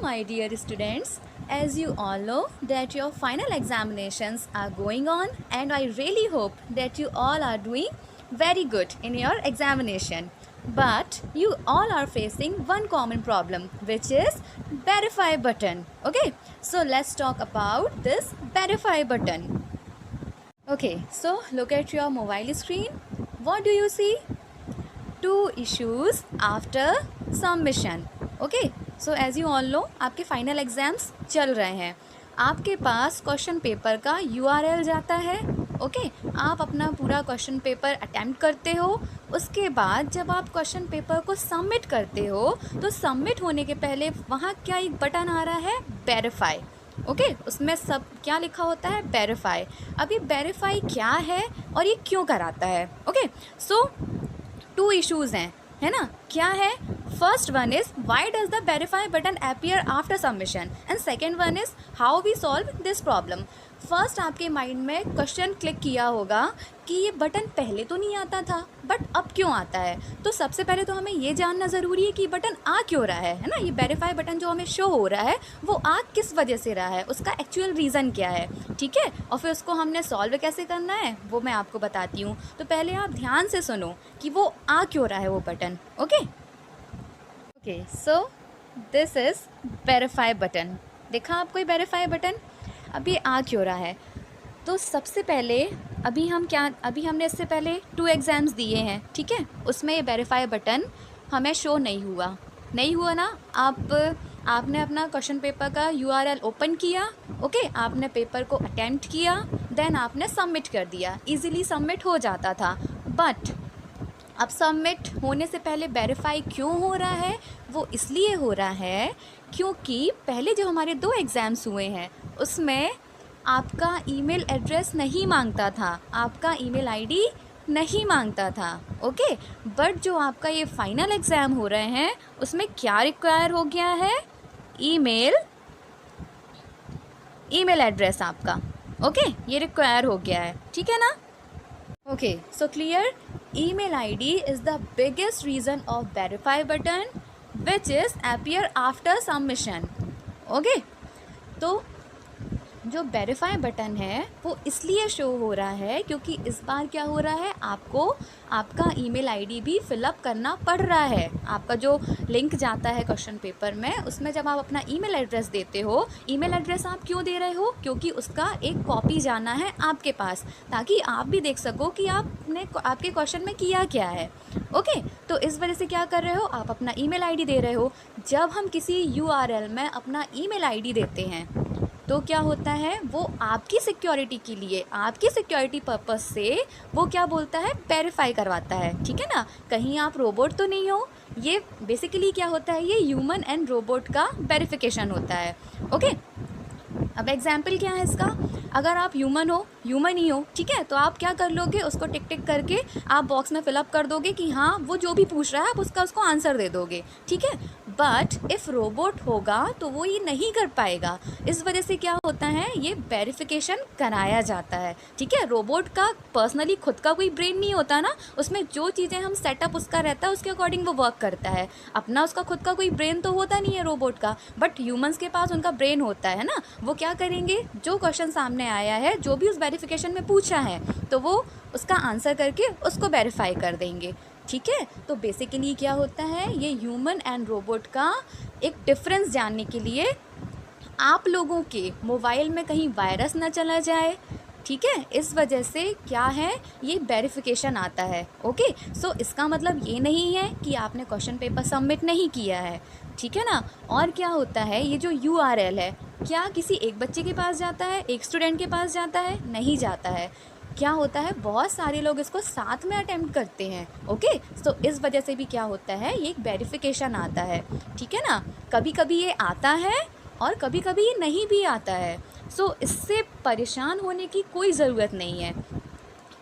my dear students, as you all know that your final examinations are going on, and I really hope that you all are doing very good in your examination. But you all are facing one common problem, which is verify button. Okay, so let's talk about this verify button. Okay, so look at your mobile screen. What do you see? Two issues after submission. Okay, so as you all know आपके final exams चल रहे हैं. आपके पास question paper का URL जाता है. Okay, आप अपना पूरा क्वेश्चन पेपर अटैम्प्ट करते हो. उसके बाद जब आप क्वेश्चन पेपर को सबमिट करते हो तो सबमिट होने के पहले वहाँ क्या एक बटन आ रहा है, वेरीफाई. ओके, उसमें सब क्या लिखा होता है, वेरीफाई. अब ये वेरीफाई क्या है और ये क्यों कराता है. ओके, सो टू इश्यूज़ हैं, है ना. क्या है? First one is why does the verify button appear after submission, and second one is how we solve this problem. First आपके माइंड में क्वेश्चन क्लिक किया होगा कि ये बटन पहले तो नहीं आता था बट अब क्यों आता है. तो सबसे पहले तो हमें ये जानना ज़रूरी है कि बटन आ क्यों रहा है ना. ये वेरीफाई बटन जो हमें शो हो रहा है वो आ किस वजह से रहा है, उसका एक्चुअल रीज़न क्या है. ठीक है, और फिर उसको हमने सॉल्व कैसे करना है वो मैं आपको बताती हूँ. तो पहले आप ध्यान से सुनो कि वो आ क्यों रहा है वो button. Okay, so this is verify button. देखा आपको ये वेरीफाई बटन. अब ये आ क्यों रहा है. तो सबसे पहले अभी हमने इससे पहले 2 एग्ज़ाम्स दिए हैं. ठीक है, उसमें ये वेरीफाई बटन हमें शो नहीं हुआ ना. आपने अपना क्वेश्चन पेपर का URL ओपन किया. ओके, आपने पेपर को अटैम्प्ट किया, देन आपने सबमिट कर दिया. इजीली सबमिट हो जाता था. बट अब सबमिट होने से पहले वेरीफाई क्यों हो रहा है, वो इसलिए हो रहा है क्योंकि पहले जो हमारे 2 एग्ज़ाम्स हुए हैं उसमें आपका ईमेल एड्रेस नहीं मांगता था, आपका ईमेल आईडी नहीं मांगता था. ओके, बट जो आपका ये फाइनल एग्ज़ाम हो रहे हैं उसमें क्या रिक्वायर हो गया है, ईमेल एड्रेस आपका. ओके, ये रिक्वायर हो गया है. ठीक है ना. Okay, so clear. email ID is the biggest reason of verify button which is appear after submission. Okay, तो जो वेरीफाई बटन है वो इसलिए शो हो रहा है क्योंकि इस बार क्या हो रहा है, आपको आपका ईमेल आईडी भी फिलअप करना पड़ रहा है. आपका जो लिंक जाता है क्वेश्चन पेपर में उसमें जब आप अपना ईमेल एड्रेस देते हो, ईमेल एड्रेस आप क्यों दे रहे हो, क्योंकि उसका एक कॉपी जाना है आपके पास ताकि आप भी देख सको कि आपने आपके क्वेश्चन में किया क्या है. ओके, तो इस वजह से क्या कर रहे हो, आप अपना ईमेल आईडी दे रहे हो. जब हम किसी URL में अपना ईमेल आईडी देते हैं तो क्या होता है, वो आपकी सिक्योरिटी के लिए, आपकी सिक्योरिटी पर्पस से वो क्या बोलता है, वेरीफाई करवाता है. ठीक है ना, कहीं आप रोबोट तो नहीं हो. ये बेसिकली क्या होता है, ये ह्यूमन एंड रोबोट का वेरिफिकेशन होता है. ओके, अब एग्जाम्पल क्या है इसका. अगर आप ह्यूमन ही हो, ठीक है, तो आप क्या कर लोगे, उसको टिक टिक करके आप बॉक्स में फिलअप कर दोगे कि हाँ वो जो भी पूछ रहा है आप उसको आंसर दे दोगे. ठीक है, बट इफ़ रोबोट होगा तो वो ये नहीं कर पाएगा. इस वजह से क्या होता है, ये वेरिफिकेशन कराया जाता है. ठीक है, रोबोट का पर्सनली खुद का कोई ब्रेन नहीं होता ना, उसमें जो चीज़ें हम सेटअप उसका रहता है उसके अकॉर्डिंग वो वर्क करता है. अपना उसका खुद का कोई ब्रेन तो होता नहीं है रोबोट का, बट ह्यूमंस के पास उनका ब्रेन होता है ना. वो क्या करेंगे, जो क्वेश्चन सामने आया है, जो भी उस वेरिफिकेशन में पूछा है, तो वो उसका आंसर करके उसको वेरीफाई कर देंगे. ठीक है, तो बेसिकली क्या होता है, ये ह्यूमन एंड रोबोट का एक डिफरेंस जानने के लिए आप लोगों के मोबाइल में कहीं वायरस ना चला जाए. ठीक है, इस वजह से क्या है, ये वेरिफिकेशन आता है. ओके, सो इसका मतलब ये नहीं है कि आपने क्वेश्चन पेपर सबमिट नहीं किया है. ठीक है ना. और क्या होता है, ये जो URL है क्या किसी एक बच्चे के पास जाता है, एक स्टूडेंट के पास जाता है, नहीं जाता है. क्या होता है, बहुत सारे लोग इसको साथ में अटेम्प्ट करते हैं. ओके, सो इस वजह से भी क्या होता है, ये एक वेरिफिकेशन आता है. ठीक है ना. कभी कभी ये आता है और कभी कभी ये नहीं भी आता है. सो इससे परेशान होने की कोई ज़रूरत नहीं है.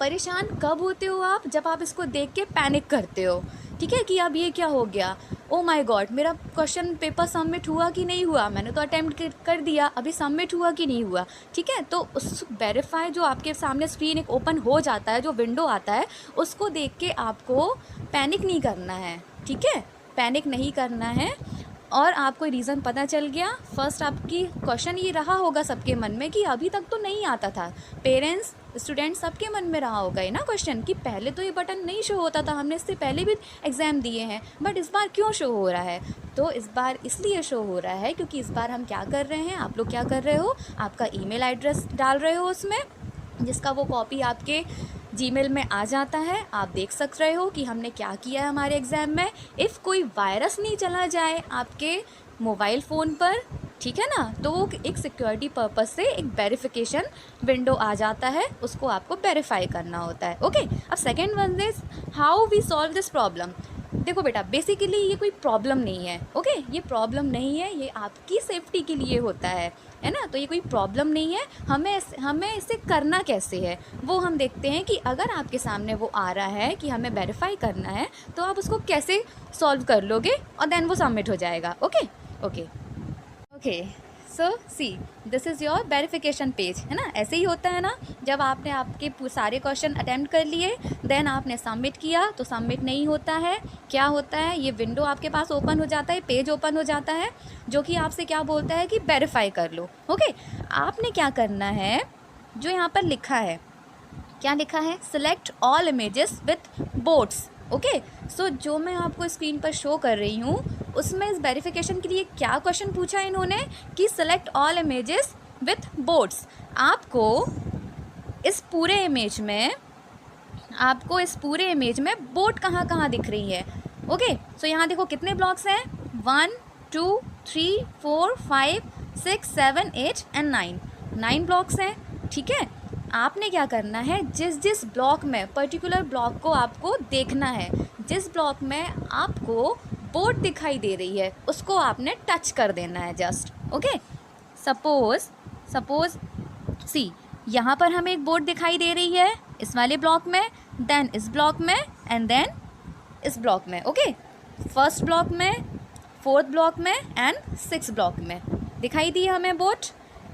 परेशान कब होते हो आप, जब आप इसको देख के पैनिक करते हो. ठीक है, कि अब ये क्या हो गया, ओ माय गॉड मेरा क्वेश्चन पेपर सबमिट हुआ कि नहीं हुआ, मैंने तो अटेम्प्ट कर दिया, अभी सबमिट हुआ कि नहीं हुआ. ठीक है, तो उस वेरीफाई जो आपके सामने स्क्रीन एक ओपन हो जाता है, जो विंडो आता है, उसको देख के आपको पैनिक नहीं करना है. ठीक है, पैनिक नहीं करना है. और आपको रीज़न पता चल गया। फर्स्ट आपकी क्वेश्चन ये रहा होगा सबके मन में कि अभी तक तो नहीं आता था, पेरेंट्स स्टूडेंट्स सबके मन में रहा होगा ना क्वेश्चन कि पहले तो ये बटन नहीं शो होता था, हमने इससे पहले भी एग्ज़ाम दिए हैं, बट इस बार क्यों शो हो रहा है। तो इस बार इसलिए शो हो रहा है क्योंकि इस बार हम क्या कर रहे हैं, आप लोग क्या कर रहे हो, आपका ईमेल एड्रेस डाल रहे हो उसमें, जिसका वो कॉपी आपके जीमेल में आ जाता है। आप देख सक रहे हो कि हमने क्या किया है हमारे एग्ज़ाम में। इफ़ कोई वायरस नहीं चला जाए आपके मोबाइल फ़ोन पर, ठीक है ना, तो वो एक सिक्योरिटी पर्पस से एक वेरिफिकेशन विंडो आ जाता है, उसको आपको वेरीफाई करना होता है। ओके, अब second one is how we solve this problem. देखो बेटा, बेसिकली ये कोई प्रॉब्लम नहीं है। ओके, ये प्रॉब्लम नहीं है, ये आपकी सेफ्टी के लिए होता है ना। तो ये कोई प्रॉब्लम नहीं है, हमें इसे करना कैसे है वो हम देखते हैं कि अगर आपके सामने वो आ रहा है कि हमें वेरीफाई करना है तो आप उसको कैसे सॉल्व कर लोगे और देन वो सबमिट हो जाएगा। Okay okay okay, so see this is your verification page, है ना। ऐसे ही होता है ना, जब आपने आपके सारे क्वेश्चन अटेम्प्ट कर लिए, देन आपने सबमिट किया तो सबमिट नहीं होता है। क्या होता है, ये विंडो आपके पास ओपन हो जाता है, पेज ओपन हो जाता है, जो कि आपसे क्या बोलता है कि वेरीफाई कर लो। ओके, आपने क्या करना है, जो यहाँ पर लिखा है, क्या लिखा है, select all images with boats. Okay, so जो मैं आपको स्क्रीन पर शो कर रही हूँ उसमें इस वेरिफिकेशन के लिए क्या क्वेश्चन पूछा है इन्होंने कि select all images with boats. आपको इस पूरे इमेज में बोट कहाँ कहाँ दिख रही है। ओके, सो यहाँ देखो कितने ब्लॉक्स हैं, 1 2 3 4 5 6 7 8 एंड 9 ब्लॉक्स हैं। ठीक है, आपने क्या करना है, जिस ब्लॉक में, पर्टिकुलर ब्लॉक को आपको देखना है, जिस ब्लॉक में आपको बोट दिखाई दे रही है उसको आपने टच कर देना है जस्ट। ओके, सपोज सी यहाँ पर हमें एक बोट दिखाई दे रही है इस वाले ब्लॉक में, देन इस ब्लॉक में एंड देन इस ब्लॉक में। ओके, फर्स्ट ब्लॉक में, फोर्थ ब्लॉक में एंड 6 ब्लॉक में दिखाई दी हमें बोट।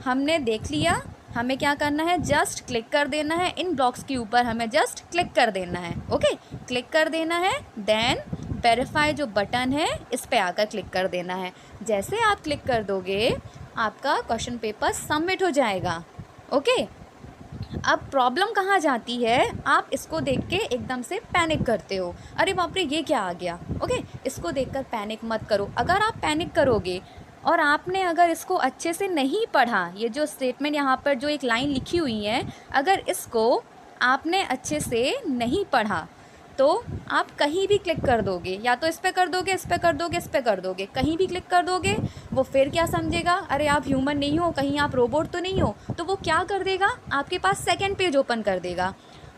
हमने देख लिया, हमें क्या करना है, जस्ट क्लिक कर देना है इन ब्लॉक्स के ऊपर, हमें जस्ट क्लिक कर देना है। ओके, क्लिक कर देना है, देन वेरीफाई जो बटन है इस पे आकर क्लिक कर देना है। जैसे आप क्लिक कर दोगे आपका क्वेश्चन पेपर सबमिट हो जाएगा। ओके, अब प्रॉब्लम कहाँ जाती है, आप इसको देख के एकदम से पैनिक करते हो, अरे बाप रे ये क्या आ गया। ओके, इसको देखकर पैनिक मत करो। अगर आप पैनिक करोगे और आपने अगर इसको अच्छे से नहीं पढ़ा, ये जो स्टेटमेंट यहाँ पर जो एक लाइन लिखी हुई है, अगर इसको आपने अच्छे से नहीं पढ़ा तो आप कहीं भी क्लिक कर दोगे, या तो इस पे कर दोगे, इस पे कर दोगे, इस पे कर दोगे, कहीं भी क्लिक कर दोगे, वो फिर क्या समझेगा, अरे आप ह्यूमन नहीं हो, कहीं आप रोबोट तो नहीं हो, तो वो क्या कर देगा, आपके पास सेकंड पेज ओपन कर देगा।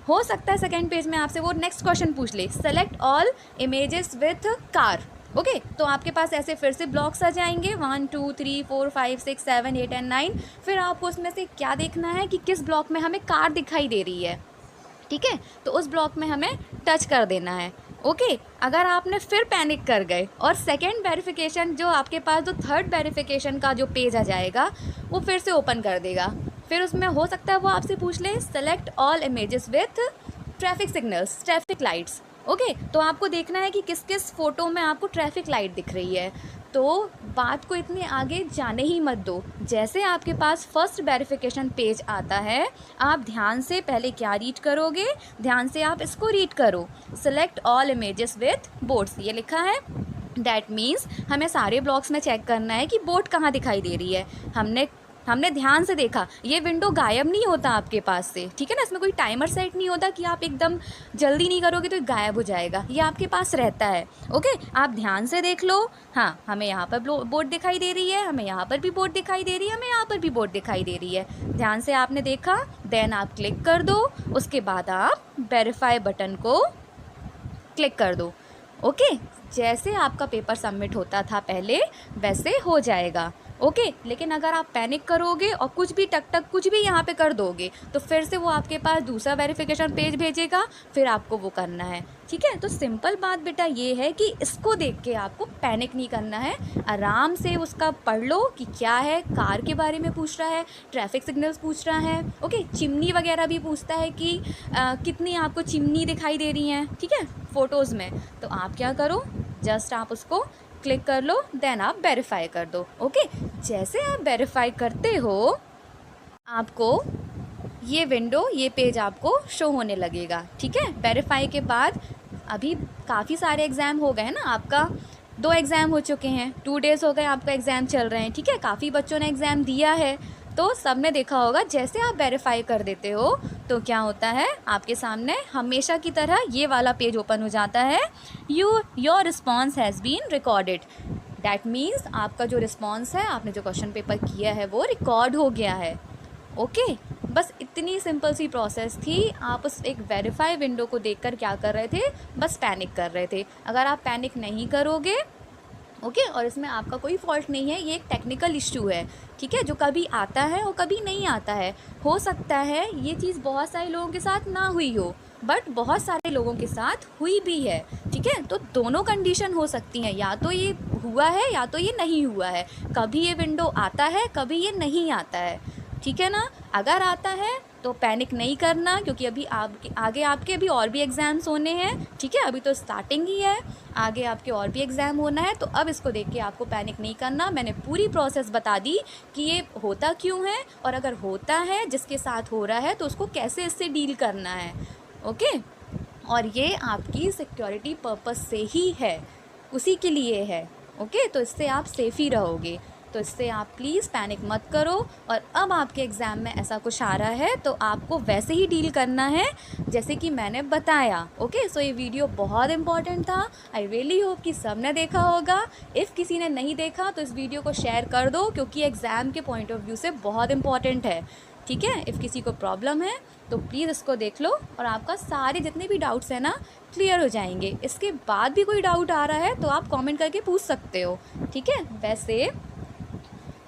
हो सकता है सेकंड पेज में आपसे वो नेक्स्ट क्वेश्चन पूछ ले, select all images with car. Okay, तो आपके पास ऐसे फिर से ब्लॉक्स आ जाएंगे 1 2 3 4 5 6 7 8 एंड 9। फिर आपको उसमें से क्या देखना है कि किस ब्लॉक में हमें कार दिखाई दे रही है। ठीक है, तो उस ब्लॉक में हमें टच कर देना है। ओके, अगर आपने फिर पैनिक कर गए और सेकेंड वेरिफिकेशन जो आपके पास जो थर्ड वेरिफिकेशन का जो पेज आ जाएगा वो फिर से ओपन कर देगा, फिर उसमें हो सकता है वो आपसे पूछ ले select all images with traffic signals, traffic lights. Okay, तो आपको देखना है कि किस किस फ़ोटो में आपको ट्रैफिक लाइट दिख रही है। तो बात को इतने आगे जाने ही मत दो, जैसे आपके पास फर्स्ट वेरिफिकेशन पेज आता है आप ध्यान से पहले क्या रीड करोगे, ध्यान से आप इसको रीड करो, select all images with boats, ये लिखा है। दैट मीन्स हमें सारे ब्लॉक्स में चेक करना है कि बोट कहाँ दिखाई दे रही है। हमने ध्यान से देखा, ये विंडो गायब नहीं होता आपके पास से, ठीक है ना, इसमें कोई टाइमर सेट नहीं होता कि आप एकदम जल्दी नहीं करोगे तो गायब हो जाएगा, ये आपके पास रहता है। ओके, आप ध्यान से देख लो, हाँ हमें यहाँ पर बोर्ड दिखाई दे रही है, हमें यहाँ पर भी बोर्ड दिखाई दे रही है, हमें यहाँ पर भी बोर्ड दिखाई दे रही है। ध्यान से आपने देखा, देन आप क्लिक कर दो, उसके बाद आप वेरीफाई बटन को क्लिक कर दो। ओके, जैसे आपका पेपर सबमिट होता था पहले वैसे हो जाएगा। ओके, लेकिन अगर आप पैनिक करोगे और कुछ भी टक कुछ भी यहाँ पे कर दोगे तो फिर से वो आपके पास दूसरा वेरिफिकेशन पेज भेजेगा, फिर आपको वो करना है। ठीक है, तो सिंपल बात बेटा ये है कि इसको देख के आपको पैनिक नहीं करना है, आराम से उसका पढ़ लो कि क्या है, कार के बारे में पूछ रहा है, ट्रैफिक सिग्नल्स पूछ रहा है। ओके, चिमनी वगैरह भी पूछता है कि कितनी आपको चिमनी दिखाई दे रही हैं, ठीक है, फ़ोटोज़ में। तो आप क्या करो, जस्ट आप उसको क्लिक कर लो, देन आप वेरीफाई कर दो। ओके, जैसे आप वेरीफाई करते हो आपको ये विंडो, ये पेज आपको शो होने लगेगा। ठीक है, वेरीफाई के बाद अभी काफ़ी सारे एग्ज़ाम हो गए हैं ना, आपका 2 एग्ज़ाम हो चुके हैं, 2 डेज़ हो गए आपका एग्ज़ाम चल रहे हैं। ठीक है, काफ़ी बच्चों ने एग्ज़ाम दिया है, तो सब ने देखा होगा जैसे आप वेरीफाई कर देते हो तो क्या होता है, आपके सामने हमेशा की तरह ये वाला पेज ओपन हो जाता है, your response has been recorded. That means आपका जो रिस्पॉन्स है, आपने जो क्वेश्चन पेपर किया है वो रिकॉर्ड हो गया है। ओके, बस इतनी सिंपल सी प्रोसेस थी। आप उस एक वेरीफाई विंडो को देखकर क्या कर रहे थे, बस पैनिक कर रहे थे। अगर आप पैनिक नहीं करोगे, ओके, और इसमें आपका कोई फॉल्ट नहीं है, ये एक टेक्निकल इशू है। ठीक है, जो कभी आता है और कभी नहीं आता है। हो सकता है ये चीज़ बहुत सारे लोगों के साथ ना हुई हो, बट बहुत सारे लोगों के साथ हुई भी है। ठीक है, तो दोनों कंडीशन हो सकती हैं, या तो ये हुआ है या तो ये नहीं हुआ है। कभी ये विंडो आता है, कभी ये नहीं आता है। ठीक है ना, अगर आता है तो पैनिक नहीं करना, क्योंकि अभी आगे आपके अभी और भी एग्ज़ाम्स होने हैं। ठीक है, अभी तो स्टार्टिंग ही है, आगे आपके और भी एग्ज़ाम होना है, तो अब इसको देख के आपको पैनिक नहीं करना। मैंने पूरी प्रोसेस बता दी कि ये होता क्यों है, और अगर होता है जिसके साथ हो रहा है तो उसको कैसे इससे डील करना है। ओके, और ये आपकी सिक्योरिटी पर्पस से ही है, उसी के लिए है। ओके, तो इससे आप सेफ़ ही रहोगे। तो इससे आप प्लीज़ पैनिक मत करो। और अब आपके एग्ज़ाम में ऐसा कुछ आ रहा है तो आपको वैसे ही डील करना है जैसे कि मैंने बताया। ओके, सो ये वीडियो बहुत इंपॉर्टेंट था। आई रियली होप कि सब ने देखा होगा। इफ़ किसी ने नहीं देखा तो इस वीडियो को शेयर कर दो, क्योंकि एग्ज़ाम के पॉइंट ऑफ व्यू से बहुत इंपॉर्टेंट है। ठीक है, इफ़ किसी को प्रॉब्लम है तो प्लीज़ इसको देख लो, और आपका सारे जितने भी डाउट्स हैं ना क्लियर हो जाएंगे। इसके बाद भी कोई डाउट आ रहा है तो आप कमेंट करके पूछ सकते हो। ठीक है, वैसे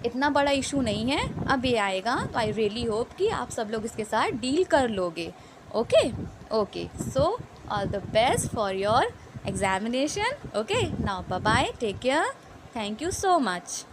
इतना बड़ा इशू नहीं है, अब ये आएगा, तो आई रियली होप कि आप सब लोग इसके साथ डील कर लोगे। Okay okay, so all the best for your examination. Okay, now bye bye, take care, thank you so much.